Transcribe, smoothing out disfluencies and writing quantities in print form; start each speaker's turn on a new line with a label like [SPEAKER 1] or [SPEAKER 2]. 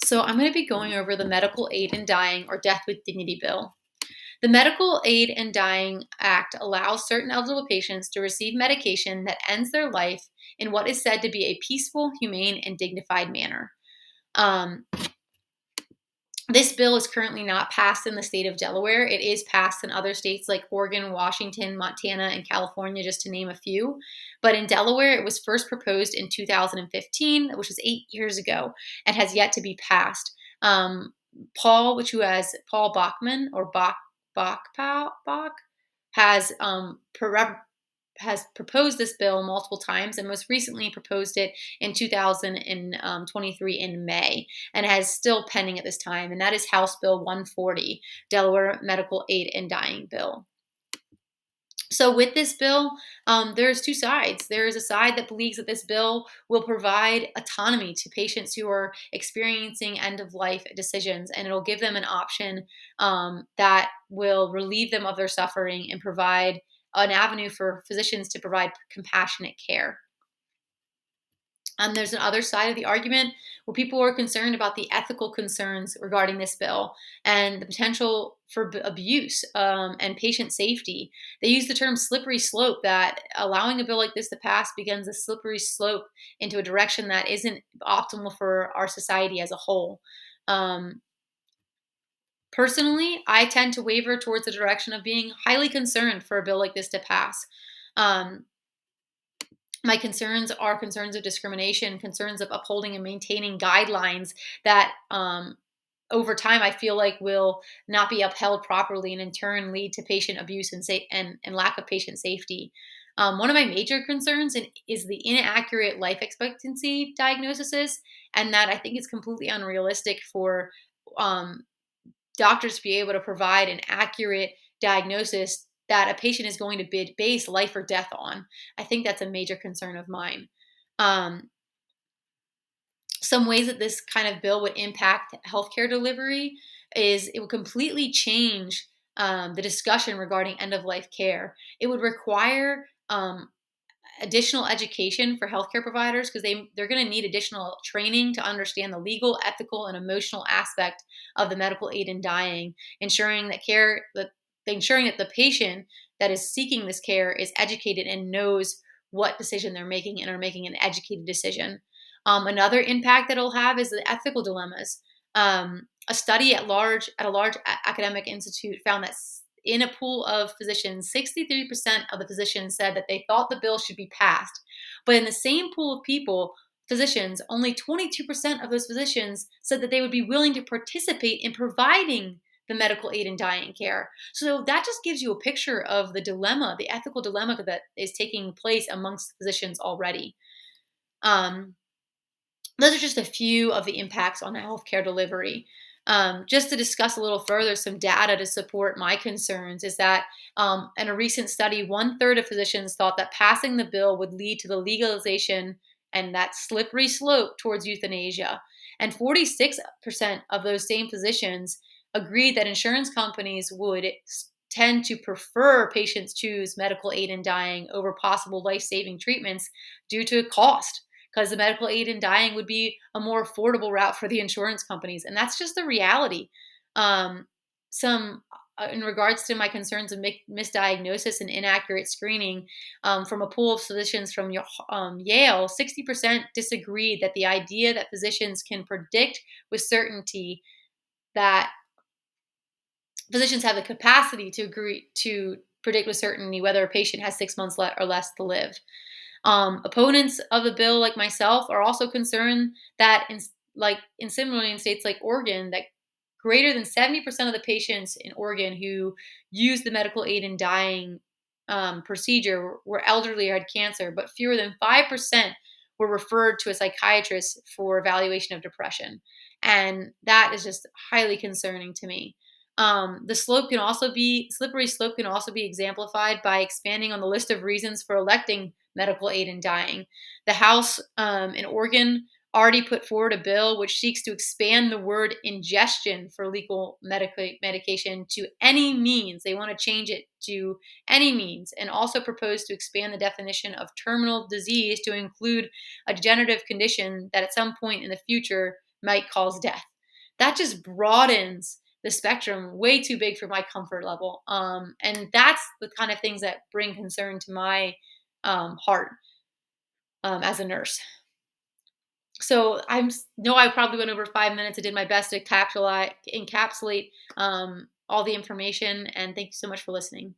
[SPEAKER 1] So I'm going to be going over the Medical Aid in Dying or Death with Dignity bill. The Medical Aid in Dying Act allows certain eligible patients to receive medication that ends their life in what is said to be a peaceful, humane, and dignified manner. Um, this bill is currently not passed in the state of Delaware. It is passed in other states like Oregon, Washington, Montana, and California, just to name a few. But in Delaware, it was first proposed in 2015, which was 8 years ago, and has yet to be passed. Who has Paul Bachman or Bach, has has proposed this bill multiple times and most recently proposed it in 2023 in May and has still pending at this time. And that is House Bill 140, Delaware Medical Aid in Dying Bill. So with this bill, there's two sides. There is a side that believes that this bill will provide autonomy to patients who are experiencing end-of-life decisions, and it'll give them an option that will relieve them of their suffering and provide an avenue for physicians to provide compassionate care. There's another side of the argument where people are concerned about the ethical concerns regarding this bill and the potential for abuse and patient safety. They use the term slippery slope, that allowing a bill like this to pass begins a slippery slope into a direction that isn't optimal for our society as a whole. Personally, I tend to waver towards the direction of being highly concerned for a bill like this to pass. Um, My concerns are concerns of discrimination, concerns of upholding and maintaining guidelines that over time I feel like will not be upheld properly and in turn lead to patient abuse and lack of patient safety. One of my major concerns is the inaccurate life expectancy diagnoses, and that I think it's completely unrealistic for um, doctors to be able to provide an accurate diagnosis that a patient is going to base life or death on. I think that's a major concern of mine. Um, some ways that this kind of bill would impact healthcare delivery is it would completely change the discussion regarding end of life care. It would require additional education for healthcare providers because they're going to need additional training to understand the legal, ethical, and emotional aspect of the medical aid in dying, ensuring that the patient that is seeking this care is educated and knows what decision they're making and are making an educated decision. Another impact that it'll have is the ethical dilemmas. A study at a large academic institute found that in a pool of physicians, 63% of the physicians said that they thought the bill should be passed. But in the same pool of physicians, only 22% of those physicians said that they would be willing to participate in providing the medical aid in dying care. So that just gives you a picture of the ethical dilemma that is taking place amongst physicians already. Those are just a few of the impacts on healthcare delivery. Just to discuss a little further, some data to support my concerns is that in a recent study, 1/3 of physicians thought that passing the bill would lead to the legalization and that slippery slope towards euthanasia. And 46% of those same physicians agreed that insurance companies would tend to prefer patients choose medical aid in dying over possible life-saving treatments due to cost, because the medical aid in dying would be a more affordable route for the insurance companies. And that's just the reality. In regards to my concerns of misdiagnosis and inaccurate screening, from a pool of physicians from Yale, 60% disagreed that the idea that physicians can predict with certainty that physicians have the capacity to predict with certainty whether a patient has 6 months or less to live. Opponents of the bill, like myself, are also concerned that, similarly in states like Oregon, that greater than 70% of the patients in Oregon who used the medical aid in dying procedure were elderly or had cancer, but fewer than 5% were referred to a psychiatrist for evaluation of depression. And that is just highly concerning to me. The slippery slope can also be exemplified by expanding on the list of reasons for electing medical aid in dying. The House in Oregon already put forward a bill which seeks to expand the word ingestion for legal medication to any means. They want to change it to any means, and also propose to expand the definition of terminal disease to include a degenerative condition that at some point in the future might cause death. that just broadens the spectrum way too big for my comfort level. And that's the kind of things that bring concern to my heart as a nurse. So know I probably went over 5 minutes. I did my best to encapsulate all the information. And thank you so much for listening.